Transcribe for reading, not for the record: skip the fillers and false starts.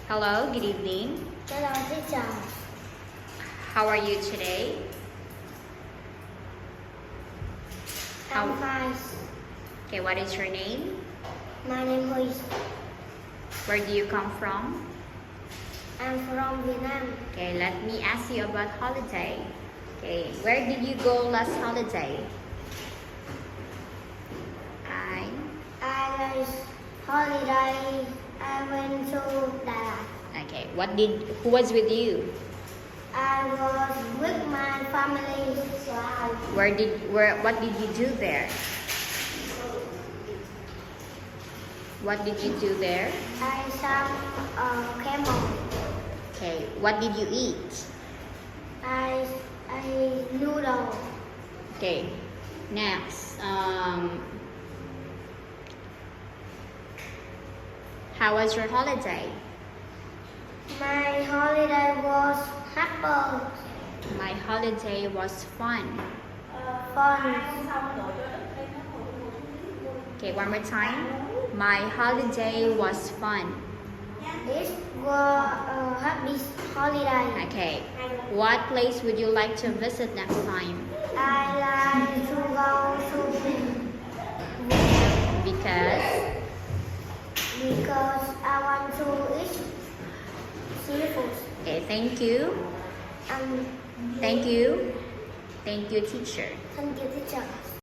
Hello, good evening. Hello, teacher. How are you today? I'm fine. Okay, what is your name? My name is. Where do you come from? I'm from Vietnam. Okay, let me ask you about holiday. Okay, where did you go last holiday? I was holiday. I went to Đà Lạt. Okay, who was with you? I was with my family. What did you do there? What did you do there? I saw a camel. Okay, what did you eat? I noodle. Okay, next. How was your holiday? My holiday was happy. My holiday was fun. Fun. Okay, one more time. My holiday was fun. It was a happy holiday. Okay, what place would you like to visit next time? I like to go to because I want to eat seafood. Okay, thank you. Um, Thank you. Thank you, teacher. Thank you, teacher.